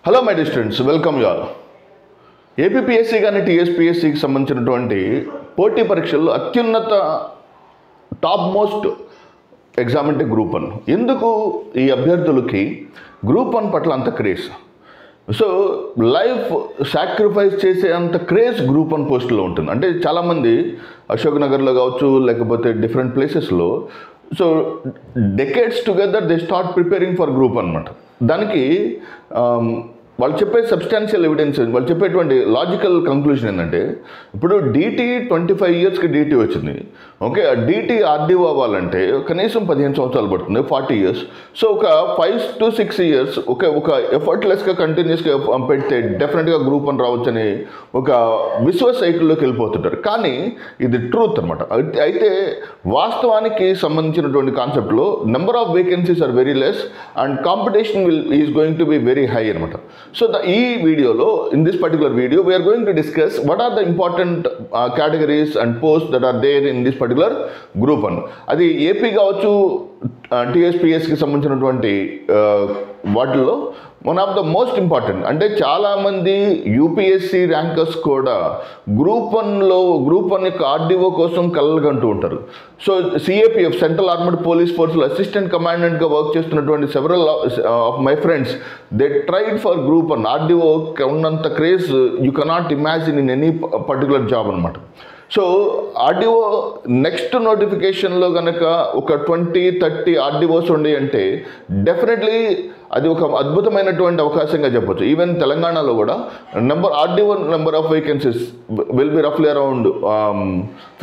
Hello my dear students, welcome you all. APPSC కానీ టీఎస్పీఎస్సీకి సంబంధించినటువంటి పోటీ పరీక్షల్లో అత్యున్నత టాప్ మోస్ట్ ఎగ్జామ్ అంటే గ్రూప్ 1. ఎందుకు ఈ అభ్యర్థులకి గ్రూప్ 1 పట్ల అంత క్రేజ్? సో లైఫ్ సాక్రిఫైస్ చేసే అంత క్రేజ్ గ్రూప్ 1 పోస్టులో ఉంటుంది. అంటే చాలామంది అశోక్ నగర్లో కావచ్చు, లేకపోతే డిఫరెంట్ ప్లేసెస్లో so decades together they start preparing for group అనమాట. దానికి వాళ్ళు చెప్పే సబ్స్టాన్షియల్ ఎవిడెన్స్, వాళ్ళు చెప్పేటువంటి లాజికల్ కంక్లూజన్ ఏంటంటే, ఇప్పుడు డీటీ 25 ఇయర్స్కి డీటీ వచ్చింది. ఓకే, ఆ డీటీ ఆర్డీఓ అవ్వాలంటే కనీసం 15 సంవత్సరాలు పడుతుంది, 40 ఇయర్స్. సో ఒక 5 to 6 ఇయర్స్ ఒక ఎఫర్ట్లెస్గా కంటిన్యూస్గా పెడితే డెఫినెట్గా గ్రూప్ 1 రావచ్చని ఒక విశ్వ సైకిల్లోకి వెళ్ళిపోతుంటారు. కానీ ఇది ట్రూత్ అనమాట. అయితే వాస్తవానికి సంబంధించినటువంటి కాన్సెప్ట్లో number of vacancies are very less and competition is going to be very high అనమాట. So in this particular video, we are going to discuss what are the important categories and posts that are there in this particular group 1. అది AP కావచ్చు, టీఎస్పీఎస్కి సంబంధించినటువంటి వాటిల్లో one of the most important. అంటే చాలామంది UPSC rankers కూడా group 1 యొక్క RDO కోసం కలలుగంటూ ఉంటారు. So CAPF, central armed police ఫోర్స్లో అసిస్టెంట్ కమాండెంట్గా వర్క్ చేస్తున్నటువంటి several of my friends they tried for group 1. RDO ఉన్నంత craze you cannot imagine in any particular job అనమాట. సో ఆర్డీఓ నెక్స్ట్ నోటిఫికేషన్లో కనుక ఒక 20-30 ఆర్డీఓస్ ఉండి అంటే డెఫినెట్లీ అది ఒక అద్భుతమైనటువంటి అవకాశంగా చెప్పొచ్చు. ఈవెన్ తెలంగాణలో కూడా RDO number of vacancies will be రఫ్లీ అరౌండ్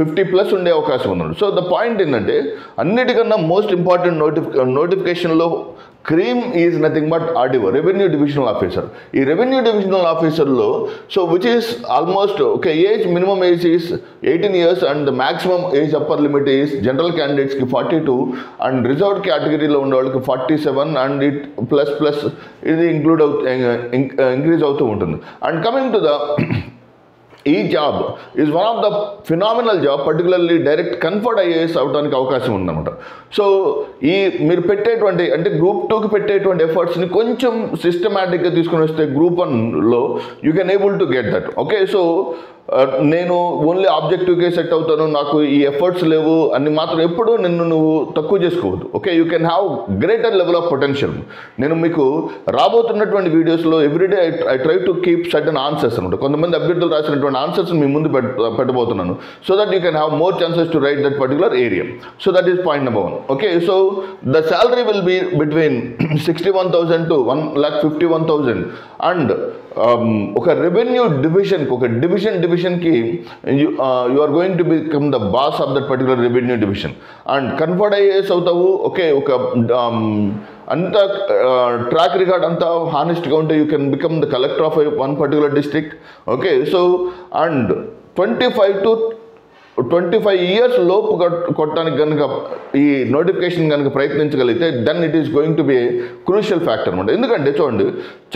50+ ఉండే అవకాశం ఉంది. సో ద పాయింట్ ఏంటంటే, అన్నిటికన్నా మోస్ట్ ఇంపార్టెంట్ నోటిఫికేషన్లో cream is nothing but RDO, revenue divisional officer. ఈ రెవెన్యూ డివిజనల్ ఆఫీసర్లో so which is almost age, minimum age is 18 years and the maximum age upper limit is general క్యాండిడేట్స్కి 42 and reserved కేటగిరీలో ఉండే వాళ్ళకి 47 and it plus ఇది increase అవుతూ ఉంటుంది. And coming to the ఈ job is one of the phenomenal job, particularly direct conferred IAS అవడానికి అవకాశం ఉందన్నమాట. సో మీరు పెట్టేటువంటి అంటే గ్రూప్ 2కి పెట్టేటువంటి ఎఫర్ట్స్ని కొంచెం సిస్టమేటిక్గా తీసుకుని వస్తే గ్రూప్ 1లో you can able to get that. Okay, so నేను ఓన్లీ ఆబ్జెక్టివ్కే సెట్ అవుతాను, నాకు ఈ ఎఫర్ట్స్ లేవు అని మాత్రం ఎప్పుడూ నువ్వు తక్కువ చేసుకోవద్దు. Okay, you can have greater level of potential. నేను మీకు రాబోతున్నటువంటి వీడియోస్లో everyday I try to keep certain answers అనమాట. కొంతమంది అభ్యర్థులు రాసినటువంటి ఆన్సర్స్ మీ ముందు పెట్టబోతున్నాను, so that you can have more chances to write that particular area. So that is point number 1. Okay, so the salary will be between 61,000 to 1,51,000 and ఒక revenue డివిజన్కి, ఒక డివిజన్కి you are going to become the boss of that particular revenue division and conferred IAS అవుతావు. Okay, ఒక అంత track record అంతా హానెస్ట్గా ఉంటే you can become the collector of one particular district. Okay, so and 25 years లోపు కొట్టడానికి కనుక ఈ నోటిఫికేషన్ కనుక ప్రయత్నించగలిగితే then it is going to be a crucial factor అనమాట. ఎందుకంటే చూడండి,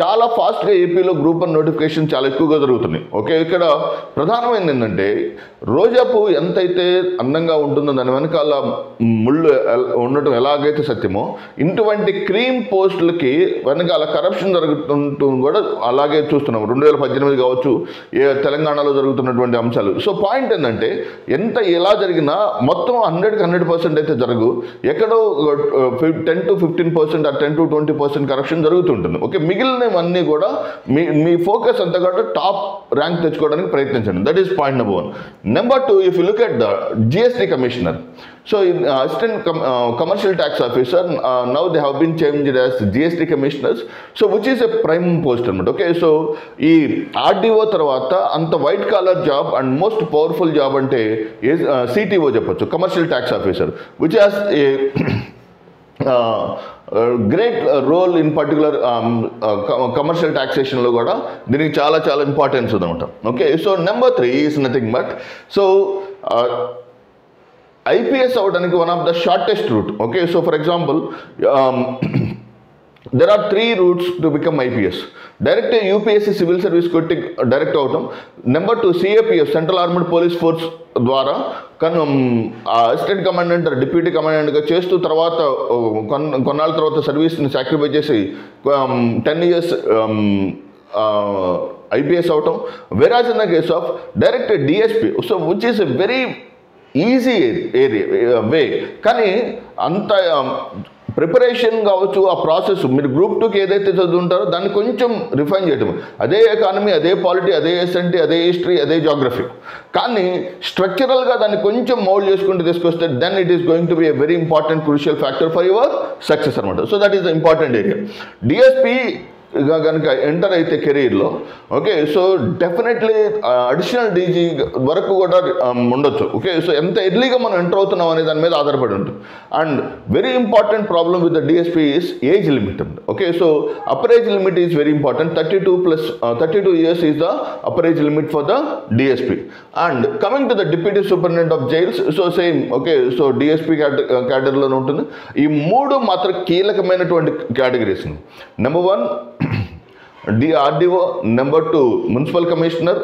చాలా ఫాస్ట్గా ఏపీలో గ్రూప్ 1 నోటిఫికేషన్ చాలా ఎక్కువగా జరుగుతుంది. ఓకే, ఇక్కడ ప్రధానమైనది ఏంటంటే, రోజాపు ఎంతైతే అందంగా ఉంటుందో దాని వెనకాల ముళ్ళు ఉండటం ఎలాగైతే సత్యమో, ఇటువంటి క్రీమ్ పోస్టులకి వెనకాల కరప్షన్ జరుగుతుంటూ కూడా అలాగే చూస్తున్నాం. 2018 కావచ్చు, తెలంగాణలో జరుగుతున్నటువంటి అంశాలు. సో పాయింట్ ఏంటంటే, ఎలా జరిగినా మొత్తం 100% అయితే జరగు, ఎక్కడో 10 to 15% 10 to 20% కరప్షన్ జరుగుతుంటుంది. ఓకే, మిగిలినవన్నీ కూడా మీ ఫోకస్ అంతా కూడా టాప్ ర్యాంక్ తెచ్చుకోవడానికి ప్రయత్నించండి. That is point number 1. Number 2, if you look at the GST commissioner, so assistant commercial tax officer, now they have been changed as GST commissioners, so which is a prime post anamata. Okay, so ee RDO tarvata anta white collar job and most powerful job ante is CTO cheppochu, commercial tax officer, which has a great role in particular commercial టాక్సేషన్లో కూడా దీనికి చాలా importance ఉందన్నమాట. Okay, so number 3 is nothing but so IPS అవడానికి one of the shortest route. Okay, so for example there are 3 routes to become IPS. Direct UPSC civil service కొట్టి direct అవటం. Number 2 CAPF central armed police force ద్వారా assistant commandant deputy కమాండెంట్గా చేస్తూ తర్వాత కొన్నాళ్ళ తర్వాత సర్వీస్ని సాక్రిఫై చేసి 10 years IPS అవటం. Whereas in the case of direct DSP, so which is a very easy way, కానీ అంత ప్రిపరేషన్ కావచ్చు, ఆ ప్రాసెస్ మీరు గ్రూప్ 2కి ఏదైతే చదువుంటారో దాన్ని కొంచెం రిఫైన్ చేయటం. అదే ఎకానమీ, అదే పాలిటీ, అదే SNT, అదే హిస్టరీ, అదే జాగ్రఫీ, కానీ స్ట్రక్చరల్గా దాన్ని కొంచెం మౌల్డ్ చేసుకుంటూ తీసుకొస్తే then it is going to be a very important crucial factor for your success అనమాట. So that is the important area. DSP కనుక ఎంటర్ అయితే కెరీర్లో, okay, so definitely additional DG వరకు కూడా ఉండొచ్చు. ఓకే, సో ఎంత ఎర్లీగా మనం ఎంటర్ అవుతున్నాం అనే దాని మీద ఆధారపడి ఉంటుంది. And very important problem with the DSP is age limit. Okay, so upper age limit is very important. 32 years is the upper age limit for the DSP. And coming to the deputy superintendent of jails, so same. Okay, so DSP క్యాటగరీలోనే ఉంటుంది. ఈ 3 మాత్రం కీలకమైనటువంటి categories. Number 1 RDO, number 2 municipal commissioner,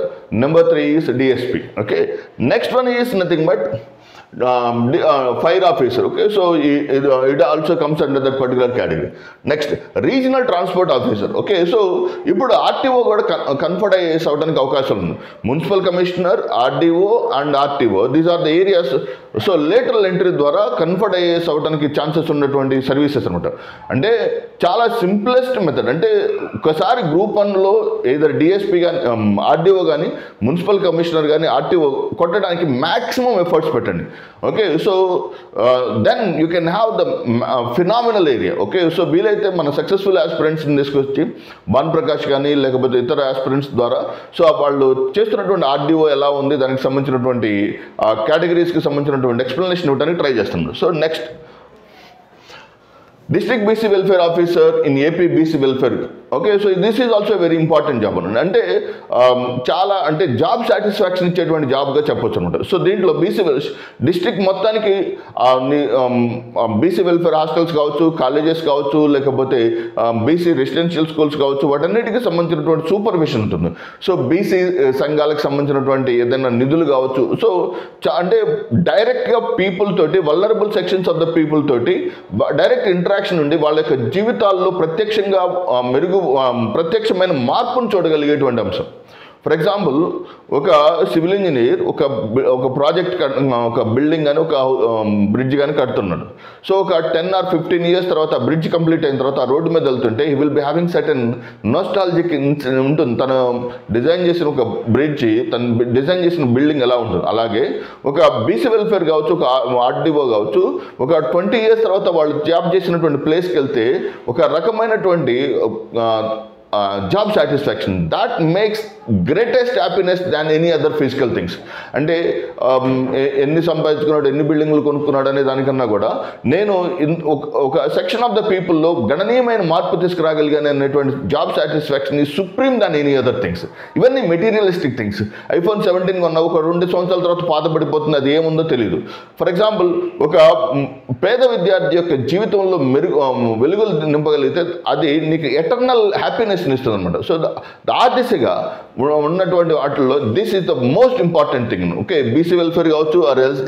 number 3 is DSP. Okay, next one is nothing but fire officer. Okay, so it also comes under that particular category. Next, regional transport officer. Okay, so ఇప్పుడు RTO కూడా కన్ఫర్ట్ అయ్యేసి అవడానికి అవకాశం ఉంది. Municipal commissioner, RDO and RTO, these are the areas. So lateral entry ద్వారా కన్ఫర్ట్ అయ్యేసి అవడానికి ఛాన్సెస్ ఉన్నటువంటి సర్వీసెస్ అనమాట. అంటే చాలా సింప్లెస్ట్ మెథడ్. అంటే ఒకసారి గ్రూప్ 1లో ఏదర్ DSP కానీ, RDO కానీ, మున్సిపల్ కమిషనర్ కానీ, RTO కొట్టడానికి మ్యాక్సిమం ఎఫర్ట్స్ పెట్టండి. Okay, so then you can have the phenomenal area. Okay, so వీలైతే మన సక్సెస్ఫుల్ ఆస్పిరెంట్స్ని తీసుకొచ్చి భాన్ ప్రకాష్ కానీ లేకపోతే ఇతర ఆస్పిరెంట్స్ ద్వారా సో వాళ్ళు చేస్తున్నటువంటి RDO ఎలా ఉంది, దానికి సంబంధించినటువంటి కేటగిరీస్కి సంబంధించినటువంటి ఎక్స్ప్లెనేషన్ ఇవ్వడానికి ట్రై చేస్తున్నారు. So next, district BC welfare officer in AP BC welfare. Okay, so this is also very important job అనండి. అంటే చాలా అంటే జాబ్ సాటిస్ఫాక్షన్ ఇచ్చేటువంటి జాబ్గా చెప్పొచ్చు అనమాట. సో దీంట్లో డిస్ట్రిక్ట్ మొత్తానికి BC వెల్ఫేర్ హాస్టల్స్ కావచ్చు, కాలేజెస్ కావచ్చు, లేకపోతే BC రెసిడెన్షియల్ స్కూల్స్ కావచ్చు, వాటన్నిటికీ సంబంధించినటువంటి సూపర్విషన్ ఉంటుంది. సో BC సంఘాలకు సంబంధించినటువంటి ఏదైనా నిధులు కావచ్చు. సో అంటే డైరెక్ట్గా పీపుల్ తోటి, vulnerable sections of the people తోటి డైరెక్ట్ ఇంటరాక్షన్ ఉండి వాళ్ళ యొక్క జీవితాల్లో ప్రత్యక్షమైన మార్పును చూడగలిగేటువంటి అంశం. ఫర్ ఎగ్జాంపుల్, ఒక సివిల్ ఇంజనీర్ ఒక ప్రాజెక్ట్, ఒక బిల్డింగ్ కానీ, ఒక బ్రిడ్జ్ కానీ కడుతున్నాడు. సో ఒక 10 or 15 years తర్వాత బ్రిడ్జ్ కంప్లీట్ అయిన తర్వాత ఆ రోడ్డు మీద వెళ్తుంటే he will be having certain nostalgic ఉంటుంది. తను డిజైన్ చేసిన ఒక బ్రిడ్జ్, తను డిజైన్ చేసిన బిల్డింగ్ ఎలా ఉంటుంది. అలాగే ఒక BC వెల్ఫేర్ కావచ్చు, ఒక RDO కావచ్చు, ఒక 20 years తర్వాత వాళ్ళు జాబ్ చేసినటువంటి ప్లేస్కి వెళ్తే ఒక రకమైనటువంటి job satisfaction that makes greatest happiness than any other physical things. అంటే ఎన్ని సంపాదించుకున్నాడు, ఎన్ని బిల్డింగ్లు కొనుక్కున్నాడు అనే దానికన్నా కూడా నేను ఒక సెక్షన్ ఆఫ్ ద పీపుల్లో గణనీయమైన మార్పు తీసుకురాగలిగాను అనేటువంటి జాబ్ సాటిస్ఫాక్షన్ ఈ supreme than any other things. ఇవన్నీ మెటీరియలిస్టిక్ థింగ్స్. iPhone 17 కొన్నా ఒక 2 సంవత్సరాల తర్వాత పాతపడిపోతుంది, అది ఏముందో తెలియదు. ఫర్ ఎగ్జాంపుల్, ఒక పేద విద్యార్థి యొక్క జీవితంలో వెలుగులు నింపగలిగితే అది నీకు ఎటర్నల్ హ్యాపీనెస్ ఇస్తుంది అనమాట. సో ఆ దిశగా ఉన్నటువంటి వాటిల్లో this is the most important thing. Okay, BC welfare కావచ్చు,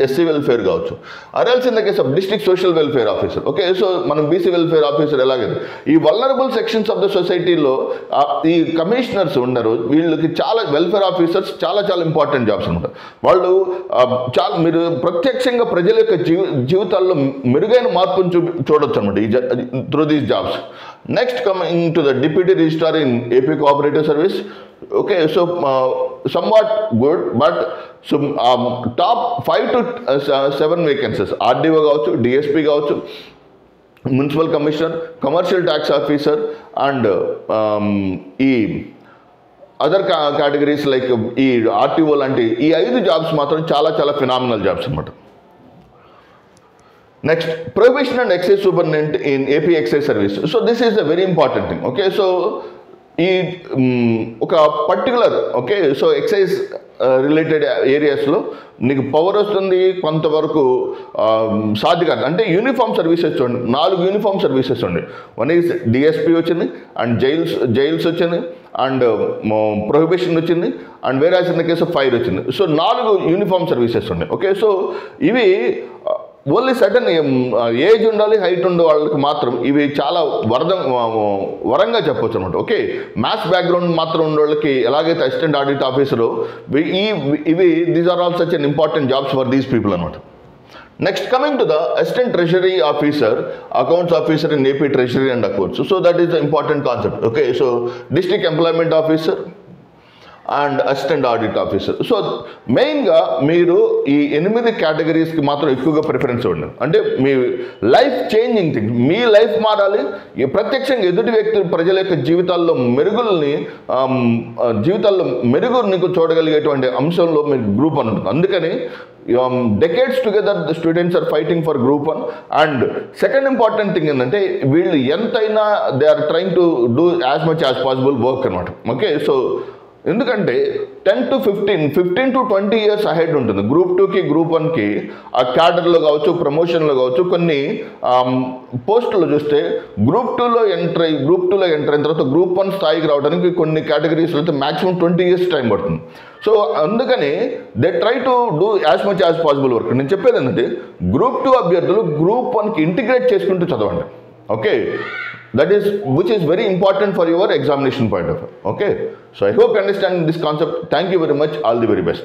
SC వెల్ఫేర్ కావచ్చు, ఆర్ఎల్స్ in the case of district social welfare officer. Okay, so మనం BC వెల్ఫేర్ ఆఫీసర్ ఎలాగైతే ఈ వల్నరబుల్ సెక్షన్స్ ఆఫ్ ద సొసైటీలో ఈ కమిషనర్స్ ఉండరు, వీళ్ళకి చాలా వెల్ఫేర్ ఆఫీసర్స్ చాలా ఇంపార్టెంట్ జాబ్స్ అనమాట. వాళ్ళు చాలా మీరు ప్రత్యక్షంగా ప్రజల యొక్క జీవితాల్లో మెరుగైన మార్పును చూడొచ్చు అనమాట through these jobs. Next, coming to the deputy registrar in AP cooperative service. Okay, so somewhat good, but so top 5 to 7 vacancies. RDO కావచ్చు, DSP కావచ్చు, municipal commissioner, commercial tax officer and ఈ అదర్ కేటగిరీస్ లైక్ ఈ RTO లాంటి ఈ 5 jobs మాత్రం చాలా phenomenal jobs అనమాట. Next, prohibition and excise superintendent in AP excise service. So this is a very important thing. Okay, so ఈ ఒక particular okay so excise related ఏరియాస్లో నీకు పవర్ వస్తుంది, కొంతవరకు సాధ్యత అంటే యూనిఫామ్ సర్వీసెస్ చూడండి, 4 యూనిఫామ్ సర్వీసెస్ ఉండి. వన్ ఈజ్ డిఎస్పీ వచ్చింది, అండ్ జైల్స్ వచ్చింది, అండ్ ప్రొహిబిషన్ వచ్చింది, and వేరాజ్ in the case of fire వచ్చింది. సో 4 యూనిఫామ్ సర్వీసెస్ ఉన్నాయి. ఓకే సో ఇవి ఓన్లీ సడన్ ఏజ్ ఉండాలి, హైట్ ఉండే వాళ్ళకి మాత్రం ఇవి చాలా వరంగా చెప్పొచ్చు అనమాట. ఓకే మ్యాథ్స్ బ్యాక్గ్రౌండ్ మాత్రం ఉన్న వాళ్ళకి ఎలాగైతే అసిస్టెంట్ ఆడిట్ ఆఫీసరు ఇవి these are all such an important jobs for these people అనమాట. Next coming to the assistant treasury officer, accounts officer in AP treasury and accounts. So that is the important concept. Okay so district employment officer and assistant audit officer. So మెయిన్గా మీరు ఈ 8 కేటగిరీస్కి మాత్రం ఎక్కువగా preference ఇవ్వండి. అంటే మీ life changing thing, మీ life మారాలి, ప్రత్యక్షంగా ఎదుటి వ్యక్తులు ప్రజల యొక్క జీవితాల్లో మెరుగుని చూడగలిగేటువంటి అంశంలో మీరు గ్రూప్ అని ఉంటుంది. అందుకని decades together the students are fighting for group 1. and second important thing ఏంటంటే వీళ్ళు ఎంతైనా they are trying to do as much as possible work అనమాట. ఓకే సో ఎందుకంటే 10 to 15 to 20 ఇయర్స్ అహెడ్ ఉంటుంది గ్రూప్ 2కి గ్రూప్ 1కి. ఆ క్యాడర్లో కావచ్చు, ప్రమోషన్లో కావచ్చు, కొన్ని పోస్టులు చూస్తే గ్రూప్ 2లో ఎంటర్ అయిన తర్వాత గ్రూప్ 1 స్థాయికి రావడానికి కొన్ని కేటగిరీస్లో అయితే మ్యాక్సిమం 20 ఇయర్స్ టైం పడుతుంది. సో అందుకని they try to do as much as possible work. నేను చెప్పేది ఏంటంటే గ్రూప్ 2 అభ్యర్థులు గ్రూప్ 1కి ఇంటిగ్రేట్ చేసుకుంటూ చదవండి. Okay which is very important for your examination point of view. Okay so I hope you understand this concept. Thank you very much. All the very best.